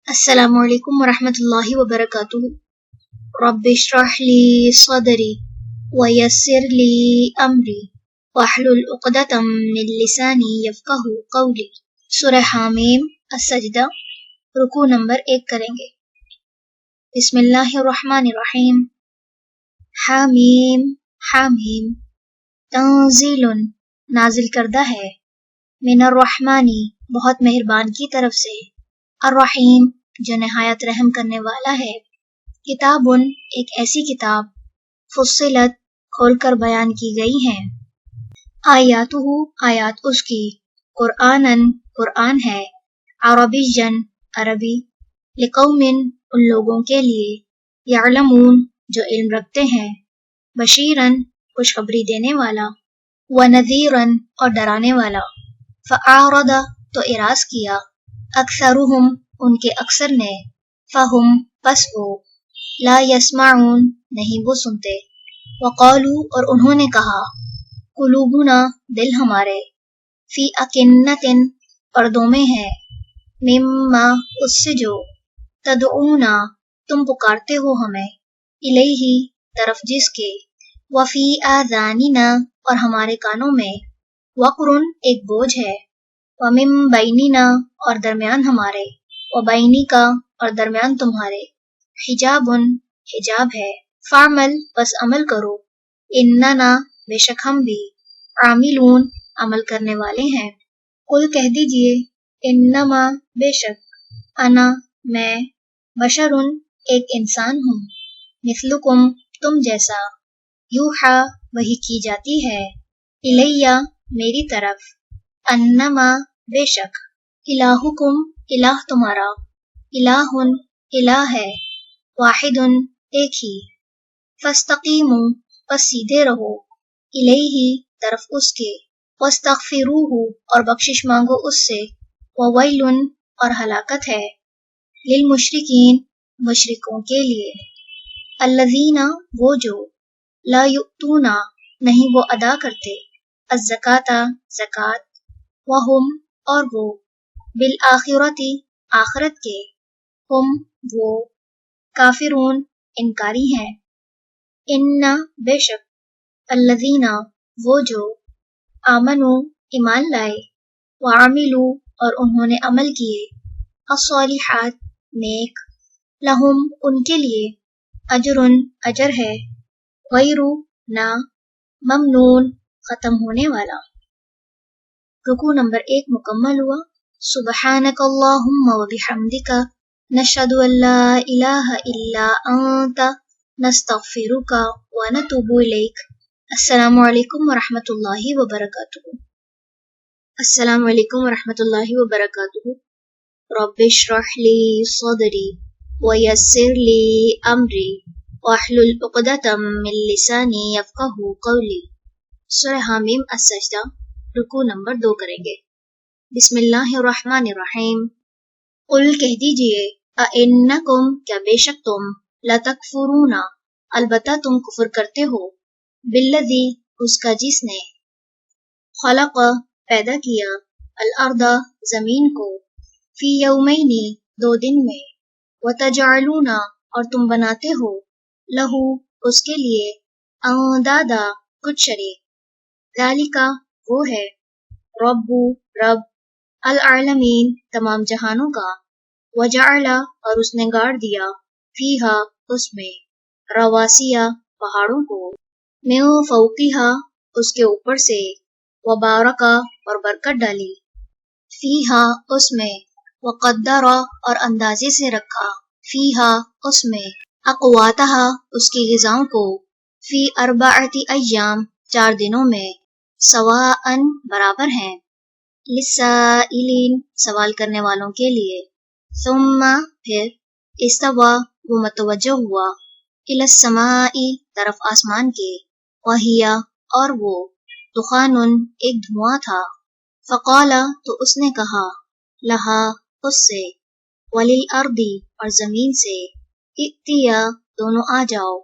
السلام علیکم ورحمۃ اللہ وبرکاتہ۔ رب اشرح لی صدری ویسر لی امری واحلل عقدۃ من لسانی یفقہوا قولی۔ سورہ حامیم السجدہ، رکوع نمبر 1 کریں گے۔ بسم اللہ الرحمن الرحیم۔ حامیم حامیم، تنزیل نازل کردہ ہے، من الرحمن بہت مہربان کی طرف سے، الرحیم جو نہایت رحم کرنے والا ہے۔ کتاب ایک ایسی کتاب، فصلت کھول کر بیان کی گئی ہیں، آیاتہ آیات اس کی، قرآناً قرآن ہے، عربیًا عربی، لقوم ان لوگوں کے لیے، یعلمون جو علم رکھتے ہیں، بشیراً خوشخبری دینے والا، ونذیراً اور ڈرانے والا۔ فأعرض تو اعراض کیا، اکثرہم ان کے اکثر نے، فہم پس وہ، لا یسمعون نہیں وہ سنتے، وقالوا اور انہوں نے کہا، قلوبنا دل ہمارے، فی اکنۃ پردوں میں ہے، مما اس سے جو، تدعونا تم پکارتے ہو ہمیں، الیہ طرف جس کے، وفی آذاننا اور ہمارے کانوں میں، وقر ایک بوجھ ہے، ومن بیننا اور درمیان ہمارے، وبینک اور درمیان تمہارے، حجاب حجاب ہے، فعمل پس عمل کرو، اننا بے شک ہم بھی، عاملون عمل کرنے والے ہیں۔ قل کہہ دیجئے، انما بے شک، انا میں، بشر ایک انسان ہوں، مثلکم تم جیسا، یوحا وحی کی جاتی ہے، الیہ میری طرف، انما بے شک، الہکم الہ تمہارا، الہ الہ ہے، واحد ایک ہی، فاستقیموا پس سیدھے رہو، الیہ طرف اس کے، واستغفروہ اور بخشش مانگو اس سے، وویل اور ہلاکت ہے، للمشرکین مشرکوں کے لیے، الذین وہ جو، لا یؤتون نہیں وہ ادا کرتے، الزکاۃ زکوٰۃ، وہم اور وہ، بالآخرۃ آخرت کے، ہم وہ، کافرون انکاری ہیں، ان بے شک، الذین وہ جو، آمنوا ایمان لائے، وعملوا اور انہوں نے عمل کیے، الصالحات نیک، لہم ان کے لیے، اجر اجر ہے، غیر نہ، ممنون ختم ہونے والا۔ رکوع نمبر 1 مکمل ہوا۔ سبحانک اللہم وبحمدک، نشہد ان لا الہ الا انت، نستغفرک ونتوب الیک۔ السلام علیکم ورحمۃ اللہ وبرکاتہ۔ السلام علیکم ورحمۃ اللہ وبرکاتہ۔ رب اشرح لی صدری ویسر لی امری واحلل عقدۃ من لسانی یفقہوا قولی۔ سورہ حامیم السجدہ، رکوع نمبر 2 کریں گے۔ بسم اللہ الرحمن الرحیم۔ قل کہہ دیجئے، اَإِنَّکُمْ کیا بے شک تم، لَتَکْفُرُونَ البتہ تم کفر کرتے ہو، بالذی اس کا جس نے، خلق پیدا کیا، الارض زمین کو، فی یومین 2 دن میں، وتجعلون اور تم بناتے ہو، لہو اس کے لیے، اندادا کچھ شریک، ذالک وہ ہے، رب رب، العالمین تمام جہانوں کا، وجعل اور اس نے گاڑ دیا، فیہا اس میں، رواسیا پہاڑوں کو، من فوقہا اس کے اوپر سے، وبارکا اور برکت ڈالی، فیہا اس میں، وقدر اور اندازے سے رکھا، فیہا اس میں، اقواتہا اس کی غذاؤں کو، فی 4 ایام 4 دنوں میں، سواء برابر ہیں، للسائلین سوال کرنے والوں کے لیے، ثم پھر، استوى وہ متوجہ ہوا، الی السماء طرف آسمان کے، وہی اور وہ، دخان ایک دھواں تھا، فقال تو اس نے کہا، لہا اس سے، وللارض اور زمین سے، ائتیا دونوں آ جاؤ،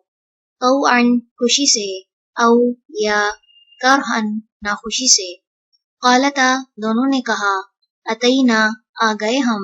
طوعا خوشی سے، او یا کرہن ناخوشی سے، قالتا دونوں نے کہا، اتینا آ گئے ہم،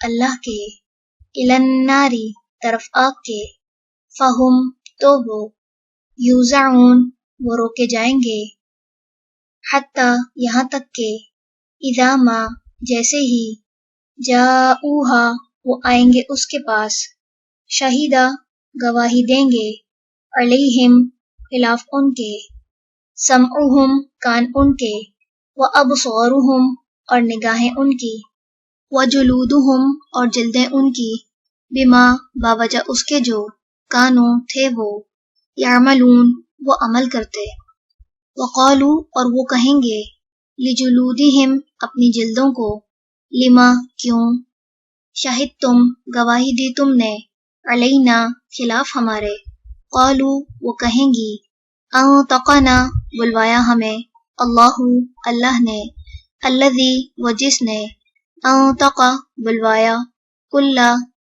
اللہ کے، الناری طرف آگ کے، فہم تو وہ، یوزعون وہ روکے جائیں گے، حتی یہاں تک کہ، اذا ما جیسے ہی، جاؤہا وہ آئیں گے اس کے پاس، شہیدہ گواہی دیں گے، علیہم خلاف ان کے، سمعہم کان ان کے، وابصارہم اور نگاہیں ان کی، وجلودہم اور جلدیں ان کی، بما باوجہ اس کے جو، کانو تھے وہ، یعملون وہ عمل کرتے، وقالو اور وہ کہیں گے، لجلودہم اپنی جلدوں کو، لما کیوں، شہدتم گواہی دی تم نے، علینا خلاف ہمارے، قالو وہ کہیں گی، انطقنا بلوایا ہمیں، اللہ نے، الذی وہ جس نے، انطق بلوایا، کل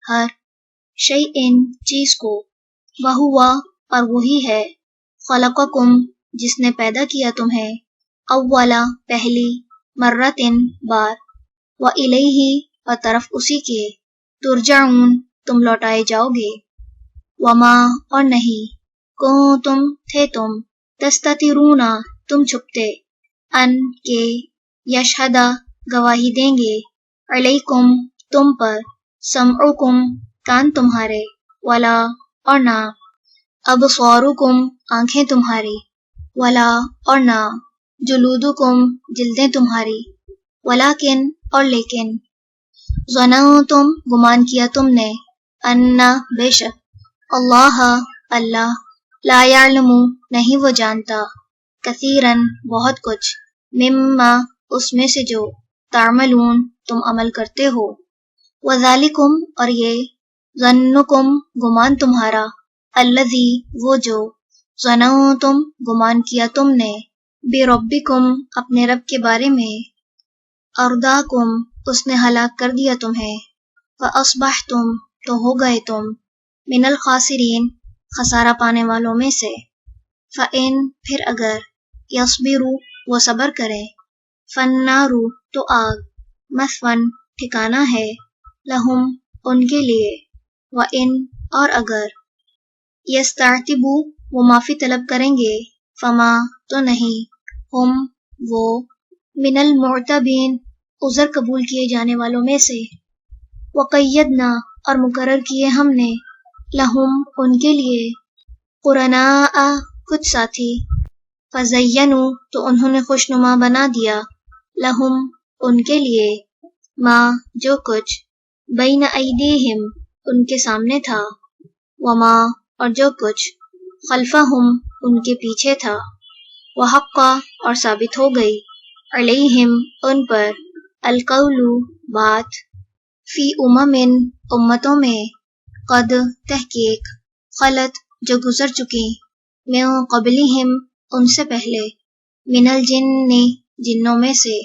ہر، شیئن چیز کو، وہوا اور وہی ہے، خلقکم جس نے پیدا کیا تمہیں، اولا پہلی، مرتن بار، وإلیہ اور طرف اسی کے، ترجعون تم لوٹائے جاؤ گے، وما اور نہیں، کنتم تھے تم، تستترون تم چھپتے، ان کے، یشہدا گواہی دیں گے، علیکم تم پر، سمعکم کان تمہارے، ولا اور نہ، ابصارکم آنکھیں تمہاری، ولا اور نہ، جلودکم جلدیں تمہاری، ولیکن اور لیکن، ظننتم گمان کیا تم نے، انا بے شک، اللہ لا یعلم نہیں وہ جانتا، کثیرن بہت کچھ، مما اس میں سے جو، تعملون تم عمل کرتے ہو، وذالکم اور یہ، ظنکم گمان تمہارا، الذی وہ جو، ظننتم گمان کیا تم نے، بربکم اپنے رب کے بارے میں، ارداکم اس نے ہلاک کر دیا تمہیں، فاصبحتم تو ہو گئے تم، من الخاسرین خسارہ پانے والوں میں سے، فإن پھر اگر، یصبروا وہ صبر کریں، فالنار تو آگ، مثون ٹھکانہ ہے، لہم ان کے لیے، وإن اور اگر، یستعتبوا وہ معافی طلب کریں گے، فما تو نہیں، ہم وہ، من المعتبین عذر قبول کیے جانے والوں میں سے، وقیدنا اور مقرر کیے ہم نے، لہم ان کے لیے، قرناء کچھ ساتھی، فزینوا تو انہوں نے خوشنما بنا دیا، لہم ان کے لیے، ما جو کچھ، بین ایدیہم ان کے سامنے تھا، وما اور جو کچھ، خلفہم ان کے پیچھے تھا، وحق اور ثابت ہو گئی، علیہم ان پر، القول بات، فی امتوں میں، قد تحقیق، خلت جو گزر چکی، من قبلہم ان سے پہلے، من الجن جنوں میں سے،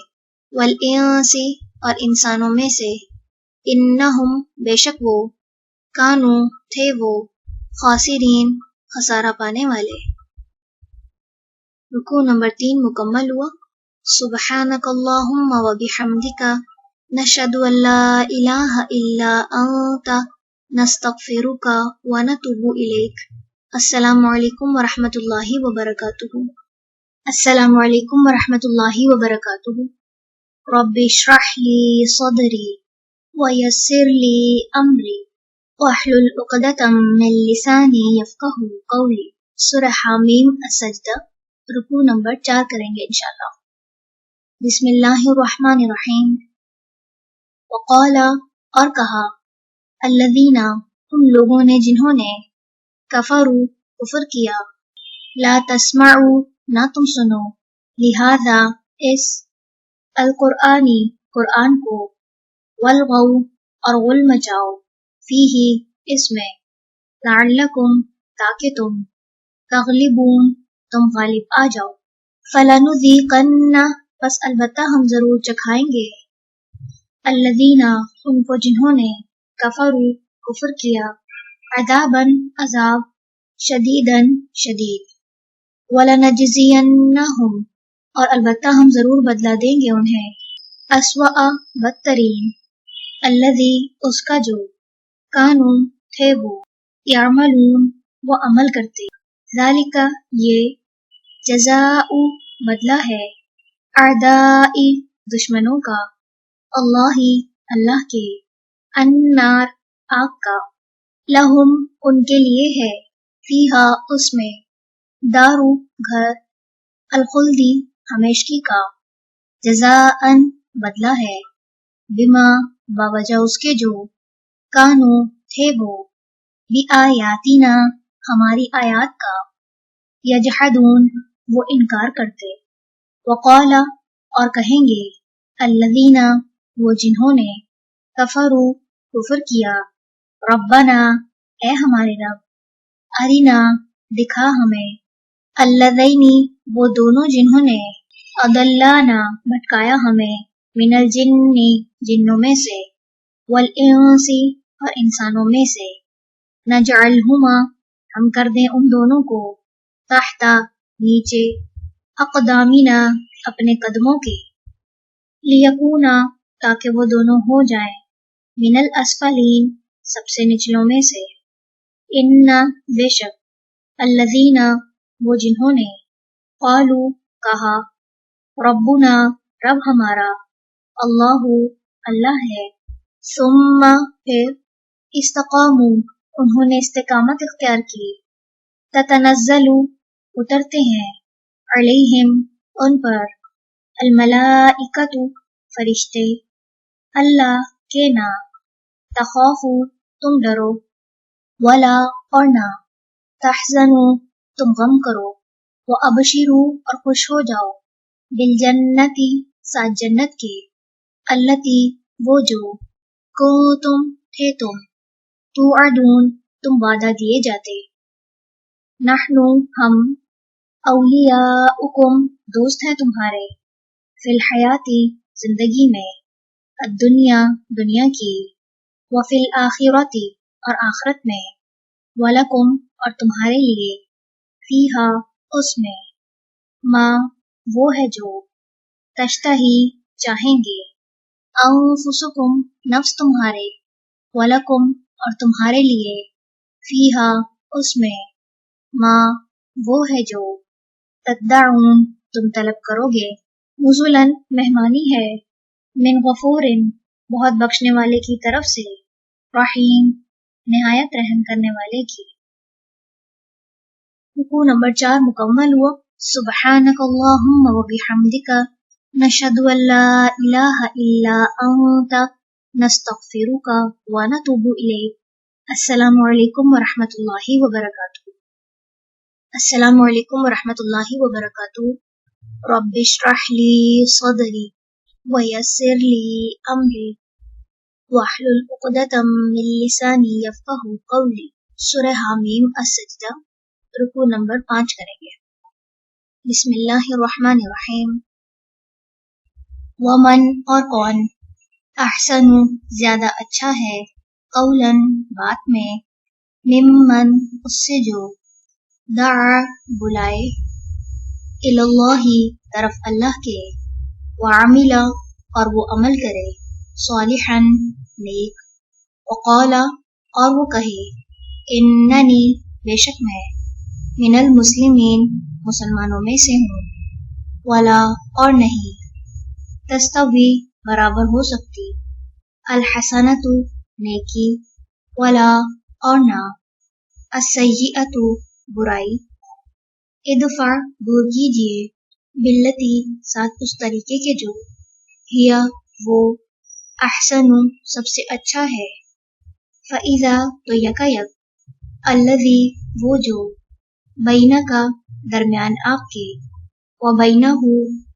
والانس اور انسانوں میں سے، انہم بے شک وہ، کانو تھے وہ، خاسرین خسارہ پانے والے۔ رکوع نمبر 3 مکمل ہوا۔ سبحانک اللہم و بحمدک، نشہد ان لا الہ الا انت، نستغفرک و نتوب الیک۔ السلام علیکم ورحمۃ اللہ وبرکاتہ۔ السلام علیکم ورحمۃ اللہ وبرکاتہ۔ رب اشرح لی صدری ویسر لی امری واحلل عقدۃ من لسانی یفقہوا قولی۔ سورہ حامیم السجدہ، رکوع نمبر 4 کریں گے انشاءاللہ۔ بسم اللہ الرحمن الرحیم۔ وقال اور کہا، الذین ان لوگوں نے جنہوں نے، کفروا کفر کیا، لا تسمعوا نہ تم سنو، لہذا اس، القرآنی قرآن کو، والغوا اور غل مچاؤ، فیہ اس میں، لعلکم تاکہ تم، تغلبون تم غالب آ جاؤ، فلنذیقن پس البتہ ہم ضرور چکھائیں گے، الذین ان کو جنہوں نے، کفروا کفر کیا، عذابا عذاب، شدیدا شدید، وَلَنَجْزِيَنَّهُمْ اور البتہ ہم ضرور بدلہ دیں گے انہیں، أَسْوَأَ بدترین، الذی اس کا جو کانو تھے وہ یعملون وہ عمل کرتے ذالک یہ جزاء بدلہ ہے اعدائی دشمنوں کا اللہ اللہ کے النار آگ کا لہم ان کے لیے ہے فیہا اس میں دارو گھر الخلدی ہمیشگی کا جزاءن بدلہ ہے بما باوجہ اس کے جو کانو تھے وہ بآیاتنا ہماری آیات کا یجحدون وہ انکار کرتے وقال اور کہیں گے الذین وہ جنہوں نے کفروا کفر کیا ربنا اے ہمارے رب ارینا دکھا ہمیں اللذین وہ دونوں جنہوں نے اضلانا بھٹکایا ہمیں من الجن جنوں میں سے والانس اور انسانوں میں سے نجعلہما ہم کر دیں ان دونوں کو تحت نیچے اقدامنا اپنے قدموں کے لیکونا تاکہ وہ دونوں ہو جائیں من الاسفلین سب سے نچلوں میں سے ان بے شک الذین وہ جنہوں نے قالو کہا ربنا رب ہمارا اللہ اللہ ہے ثم پھر استقاموا انہوں نے استقامت اختیار کی تتنزل اترتے ہیں علیہم ان پر الملائکۃ فرشتے اللہ کے نہ تخافوا تم ڈرو ولا اور نہ تحزنوا تم غم کرو وابشروا اور خوش ہو جاؤ بالجنتی ساتھ جنت کے التی وہ جو کنتم تھے تم توعدون تم وعدہ دیے جاتے نحنو ہم اولیاؤکم دوست ہیں تمہارے فی الحیاتی زندگی میں الدنیا دنیا کی وفی الآخرتی اور آخرت میں ولکم اور تمہارے لیے فیہا اس میں ما وہ ہے جو تشتہی چاہیں گے انفسکم نفس تمہارے ولکم اور تمہارے لیے فیہا اس میں ما وہ ہے جو تدعون تم طلب کرو گے نزلاً مہمانی ہے من غفور بہت بخشنے والے کی طرف سے رحیم نہایت رحم کرنے والے کی رکوع نمبر 4 مکمل ہوا سبحانک اللہم وبحمدک نشہد ان لا الہ الا انت نستغفرک ونتوب الیک السلام علیکم ورحمۃ اللہ وبرکاتہ السلام علیکم ورحمۃ اللہ وبرکاتہ رب اشرح لی صدری ویسر لی امری واحلل عقدۃ من لسانی یفقہوا قولی سورہ حمیم السجدہ رکوع نمبر 5 کریں گے بسم اللہ الرحمن الرحیم ومن اور کون احسن زیادہ اچھا ہے قولاً بات میں ممن اس سے جو دعا بلائے اللہ طرف اللہ کے وعمل اور وہ عمل کرے صالحا نیک وقال اور وہ کہے اننی بے شک میں من المسلمین مسلمانوں میں سے ہوں ولا اور نہیں تستوی برابر ہو سکتی الحسنۃ نیکی ولا اور نہ السیئۃ برائی ادفع دور کیجیے باللتی ساتھ اس طریقے کے جو ہیا وہ احسن سب سے اچھا ہے فاذا تو یکایک الذی وہ جو بینہ کا درمیان آپ کے و بینہ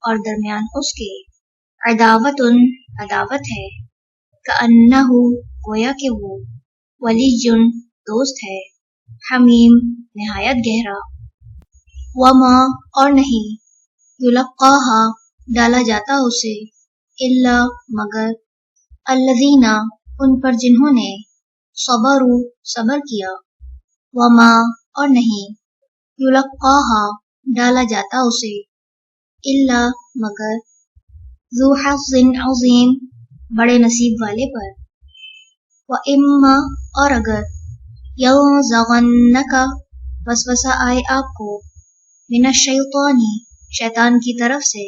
اور درمیان اس کے عداوت عداوت ہے کأنہ گویا کہ وہ ولی دوست ہے حمیم نہایت گہرا وما اور نہیں یلقاہا ڈالا جاتا اسے الا مگر الذین ان پر جنہوں نے صبروا صبر کیا وما اور نہیں یلقاہا ڈالا جاتا اسے الا مگر ذو حظ عظیم بڑے نصیب والے پر وَإِمَّا اور اگر يَنزَغَنَّكَ وسوسہ آئے آپ کو من الشیطان شیطان کی طرف سے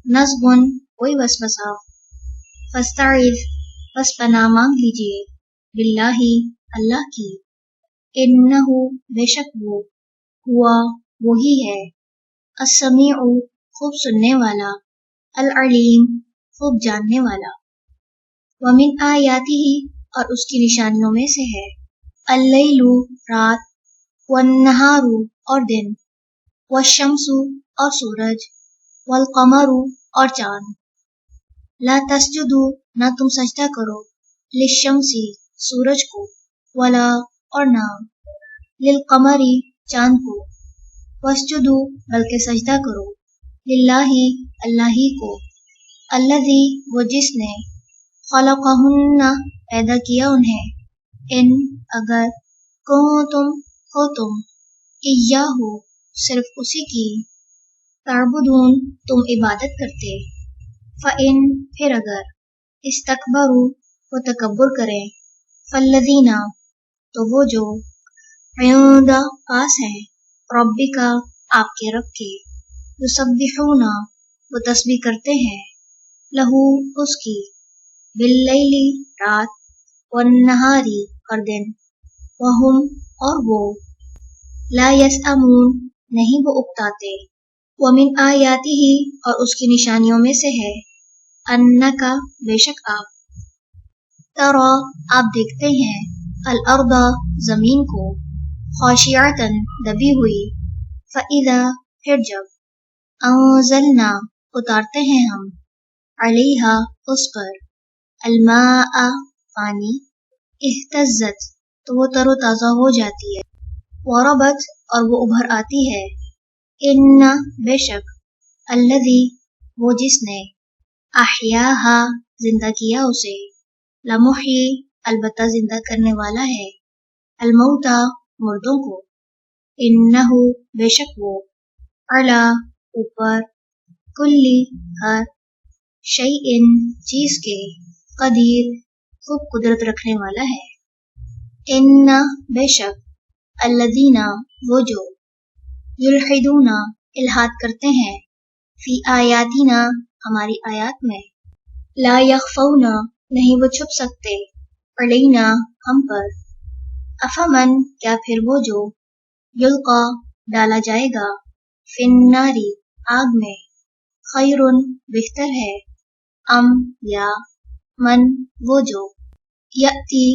نزغن کوئی وسوسہ فاستعذ پس پناہ مانگ لیجئے باللہ اللہ کی انہ بے شک وہ ہوا وہی ہے السمیع خوب سننے والا العلیم خوب جاننے والا ومن آیاتہ اور اس کی نشانیوں میں سے ہے اللیل رات والنہار اور دن والشمس اور سورج والقمر اور چاند لا تسجدوا نہ تم سجدہ کرو للشمس سورج کو ولا اور نہ للقمر چاند کو واسجدوا بلکہ سجدہ کرو للہ اللہ ہی کو الذی وہ جس نے خلقہن پیدا کیا انہیں ان اگر کنتم ہو تم ایاہو صرف اسی کی تعبدون تم عبادت کرتے فإن پھر اگر استکبروا وہ تکبر کریں فالذین تو وہ جو عند پاس ہیں ربک آپ کے رب کے یسبحون وہ تسبیح کرتے ہیں لہو اس کی باللیل رات والنہاری اور دن وہم اور وہ لا یسأمون نہیں وہ اکتاتے ومن آیاتہ اور اس کی نشانیوں میں سے ہے انکا بے شک آپ ترا آپ دیکھتے ہیں الارض زمین کو خاشعۃً دبی ہوئی فإذا پھر جب انزلنا اتارتے ہیں ہم علیہا اس پر الماء پانی اہتزت تو وہ تر و تازہ ہو جاتی ہے وربت اور وہ ابھر آتی ہے ان بے شک الذی وہ جس نے احیاہا زندہ کیا اسے لمحی البتہ زندہ کرنے والا ہے الموتى مردوں کو انہو بے شک وہ علی اوپر کلی ہر شیئن چیز کے قدیر خوب قدرت رکھنے والا ہے ان بے شک الذین وہ جو یلحدون الحاد کرتے ہیں فی آیاتنا ہماری آیات میں لا یخفون نہیں وہ چھپ سکتے علینا ہم پر افمن کیا پھر وہ جو یلقا ڈالا جائے گا فی النار آگ میں خیر بہتر ہے ام یا من وہ جو یأتی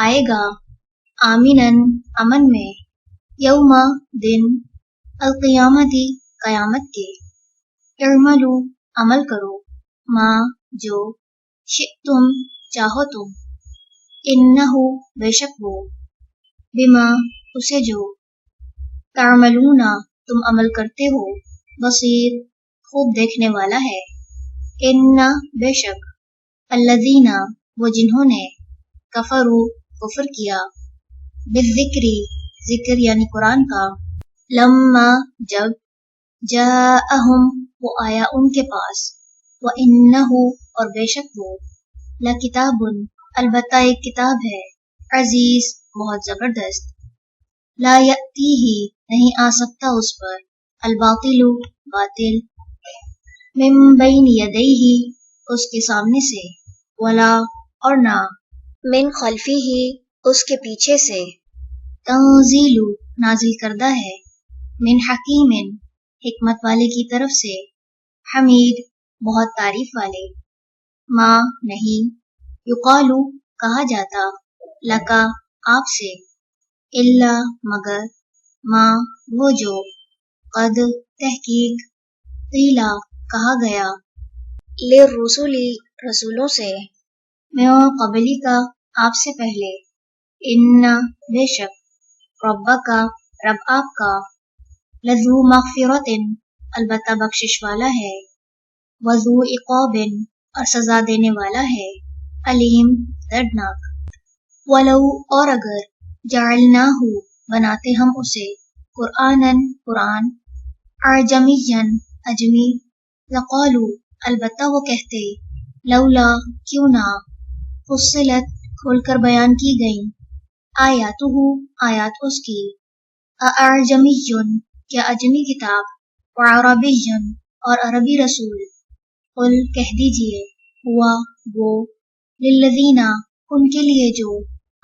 آئے گا آمینن امن میں یوم دن القیامتی قیامت کے اعملوا عمل کرو ما جو شئتم چاہو تم انہو بے شک وہ بما اسے جو تعملون تم عمل کرتے ہو بصیر خوب دیکھنے والا ہے ان بے شک الذین وہ جنہوں نے کفروا کفر کیا بالذکری ذکر یعنی قرآن کا لما جب جاءہم وہ آیا ان کے پاس وَإِنَّهُ اور بے شک وہ لَکِتَابٌ البتہ ایک کتاب ہے عزیز بہت زبردست لا یأتیہ نہیں آ سکتا اس پر الباطل باطل من بین یدیہ اس کے سامنے سے ولا اور نہ من خلفہ اس کے پیچھے سے تنزیل نازل کردہ ہے من حکیم حکمت والے کی طرف سے حمید بہت تعریف والے ما نہیں یقالو کہا جاتا لکا آپ سے الا مگر ما وہ جو قد تحقیق قیلا کہا گیا للرسل رسولوں سے من قبلی کا آپ سے پہلے ان بے شک ربک رب آپ کا لذو مغفرت البتہ بخشش والا ہے وذو عقاب اور سزا دینے والا ہے علیم دردناک ولو اور اگر جعلناہ بناتے ہم اسے قرآناً قرآن اعجمیا اجمی لقالوا البتہ وہ کہتے لولا کیوں نہ فصلت کھول کر بیان کی گئیں، آیاتہ آیات اس کی، اعجمی کیا اجمی کتاب، وعربی اور عربی رسول، قل کہہ دیجئے، ہوا وہ، للذین ان کے لیے جو،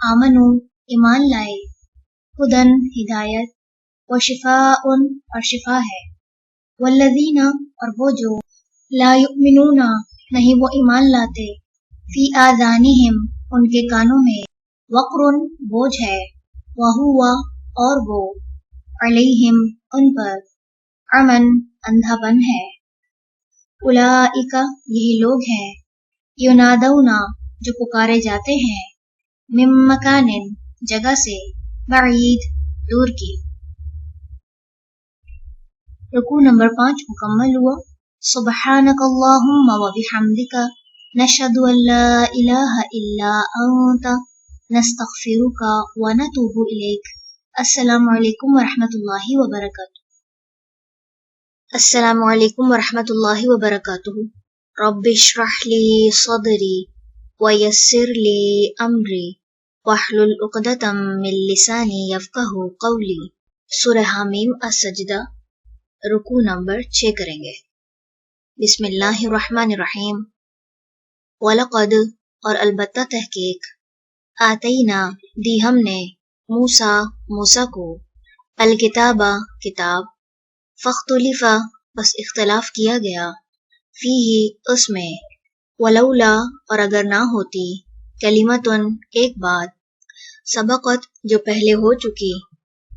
آمنو ایمان لائے، ہدن ہدایت، وشفاء اور شفا ہے، والذین اور وہ جو، لا یؤمنون نہیں وہ ایمان لاتے، فی آذانہم ان کے کانوں میں، وقر بوجھ ہے، وہوا اور وہ، علیہم ان پر، عمن اندھا پن ہے، اولئک یہی لوگ ہیں، ینادون جو پکارے جاتے ہیں، من مکان جگہ سے، بعید دور کی۔ رکوع نمبر 5 مکمل ہوا۔ سبحانک اللہم و بحمدک، نشہد ان لا الہ الا انت، نستغفرک و نتوب الیک۔ السلام علیکم ورحمۃ اللہ وبرکاتہ۔ السلام علیکم ورحمۃ اللہ وبرکاتہ۔ رب اشرح لی صدری ویسر لی امری واحلل عقدۃ من لسانی یفقہوا قولی۔ سورہ حمیم السجدہ، رکوع نمبر 6 کریں گے۔ بسم اللہ الرحمن الرحیم۔ وَلَقَدْ اور البتہ تحقیق، آتینا دی ہم نے، موسیٰ کو، الکتابہ کتاب، فاختلف بس اختلاف کیا گیا، فیہ اس میں، ولولا اور اگر نہ ہوتی، کلمتن ایک بات، سبقت جو پہلے ہو چکی،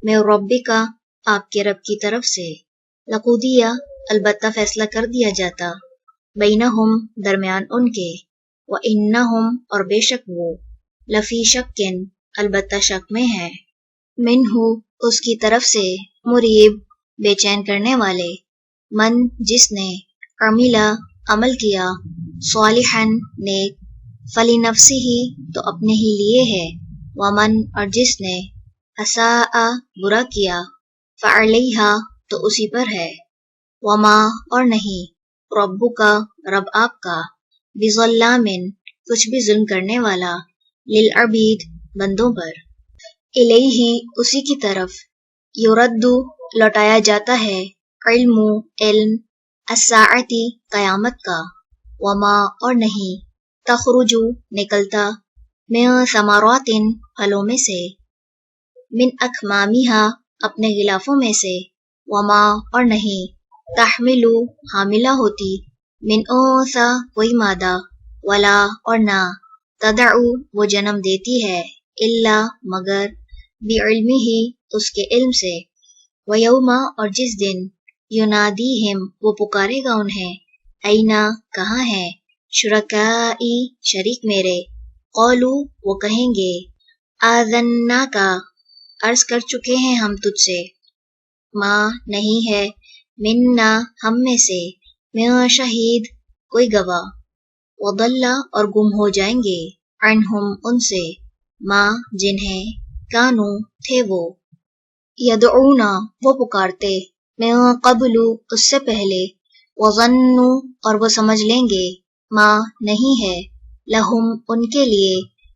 من ربک آپ کے رب کی طرف سے، لقضی البتہ فیصلہ کر دیا جاتا، بینہم درمیان ان کے، وانہم اور بے شک وہ، لفی شکن البتہ شک میں ہے، منہ اس کی طرف سے، مریب بے چین کرنے والے، من جس نے، عملہ عمل کیا، صالحا نیک، فلنفسہ تو اپنے ہی لیے ہے، ومن اور جس نے، اساء برا کیا، فعلیہا تو اسی پر ہے، وما اور نہیں، ربک رب آپ کا، بظلام کچھ بھی ظلم کرنے والا، للعبید بندوں پر، الیہ اسی کی طرف، یرد لوٹایا جاتا ہے، علم الساعتی قیامت کا، وما اور نہیں، تخرج نکلتا، من ثمرات پھلوں میں سے، من اکمامہا اپنے غلافوں میں سے، وما اور نہیں، تحمل حاملہ ہوتی، من انثی کوئی مادہ، ولا اور نہ، تدعو وہ جنم دیتی ہے، الا مگر، بعلمہ اس کے علم سے، ویوم اور جس دن، ینادیہم وہ پکارے گا انہیں، اینا کہاں ہے، شرکائی شریک میرے، قولو وہ کہیں گے، آذناک عرض کر چکے ہیں ہم تجھ سے، ما نہیں ہے، منا ہم میں سے، من شہید کوئی گواہ، وضل اور گم ہو جائیں گے، عنہم ان سے، ما جنہیں، کانو تھے وہ، یدعون وہ پکارتے، من قبل اس سے پہلے، وظنوا اور وہ سمجھ لیں گے، ما نہیں ہے، لہم ان کے لیے،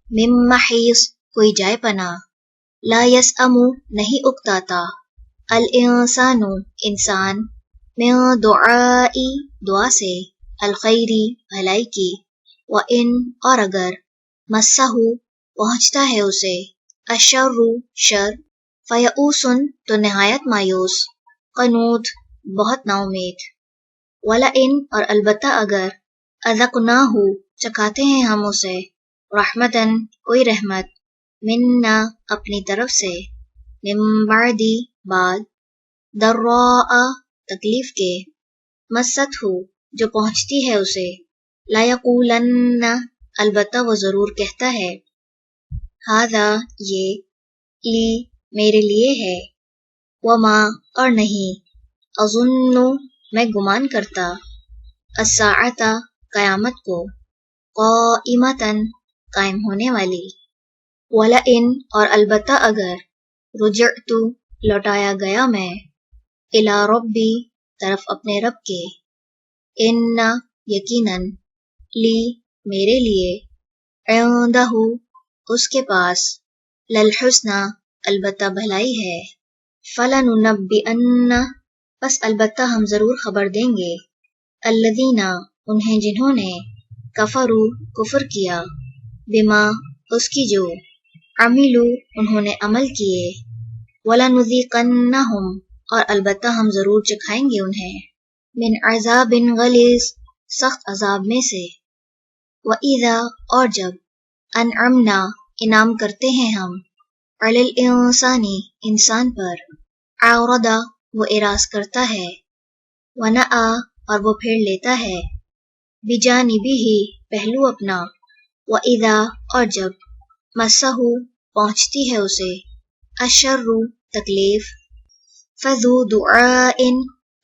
من محیص کوئی جائے پناہ، لا یسأم نہیں اکتاتا، الانسان انسان، من دعائی دعا سے، الخیری بھلائی کی، وان اور اگر، مسہ پہنچتا ہے اسے، الشر شر، فیئوس تو نہایت مایوس، قنوط بہت نا امید، ولئن اور البتہ اگر، اذقناہ چکھاتے ہیں ہم اسے، رحمتن کوئی رحمت، منا اپنی طرف سے، من بعد بعد، ضراء تکلیف کے، مست ہو جو پہنچتی ہے اسے، لا یقولن البتہ وہ ضرور کہتا ہے، ھذا یہ، لی میرے لیے ہے، وما اور نہیں، اظن میں گمان کرتا، الساعۃ قیامت کو، قائمۃ قائم ہونے والی، ولئن اور البتہ اگر، رجعت لوٹایا گیا میں، الی ربی طرف اپنے رب کے، ان یقیناً، لی میرے لیے، عندہ اس کے پاس للحسنى البتہ بھلائی ہے، فلننبئن پس البتہ ہم ضرور خبر دیں گے، الذین انہیں جنہوں نے کفروا کفر کیا، بما اس کی جو عملوا انہوں نے عمل کیے، وَلَنُذِيقَنَّهُمْ اور البتہ ہم ضرور چکھائیں گے انہیں، من عذاب غلیظ سخت عذاب میں سے، وَإِذَا اور جب انعمنا انعام کرتے ہیں ہم، علی الانسانی انسان پر، اعرض وہ اعراض کرتا ہے، ونأى اور وہ پھیر لیتا ہے، بجانبہ پہلو اپنا، وَإِذَا اور جب مسہ پہنچتی ہے اسے، الشر تکلیف، فذو دعاء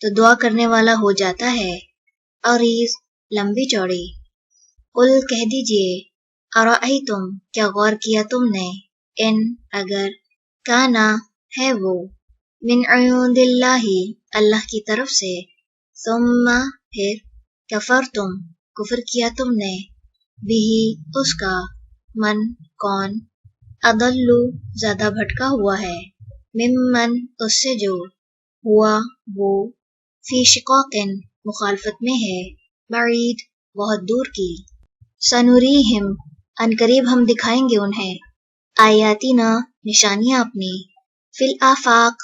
تو دعا کرنے والا ہو جاتا ہے، عریض لمبی چوڑی، قل کہہ دیجئے، ارأیتم کیا غور کیا تم نے، ان اگر کانا ہے وہ، من عند اللہ اللہ کی طرف سے، ثم پھر کفرتم کفر کیا تم نے، بہ اس کا، من کون، اضل زیادہ بھٹکا ہوا ہے، ممن اس سے جو، ہوا وہ، فی شقاق مخالفت میں ہے، بعید بہت دور کی، سنریہم ان قریب ہم دکھائیں گے انہیں، آیاتنا نشانیاں اپنی، فی الآفاق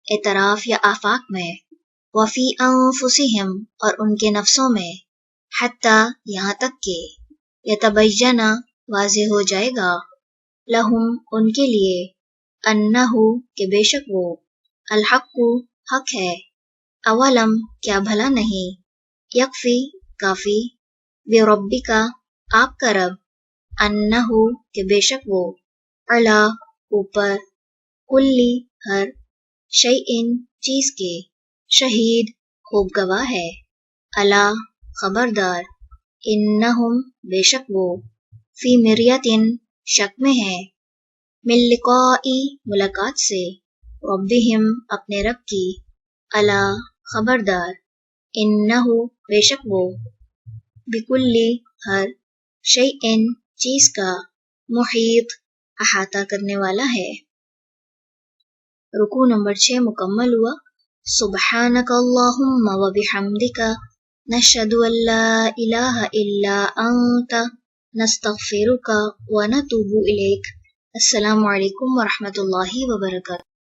اعتراف یا آفاق میں، وفی انفسہم اور ان کے نفسوں میں، حتی یہاں تک کہ یتبین واضح ہو جائے گا، لہم ان کے لیے، انہو کہ بے شک وہ، الحق حق ہے، اولم کیا بھلا نہیں، یکفی کافی، بربک آپ کا رب، انہو کہ بے شک وہ، علی اوپر، کلی ہر، شیئن چیز کے، شہید خوب گواہ ہے، الا خبردار، انہم بے شک وہ، فی مریۃ شک میں ہے، من لقاء ملاقات سے، ربہم اپنے رب کی، الا خبردار، انہو بے شک وہ، بکلی ہر، شیئن چیز کا، محیط احاطہ کرنے والا ہے۔ رکوع نمبر 6 مکمل ہوا۔ سبحانک اللہم و بحمدک، نشہد ان لا الہ الا انت، نستغفرک و نتوب الیک۔ السلام علیکم ورحمۃ اللہ وبرکاتہ۔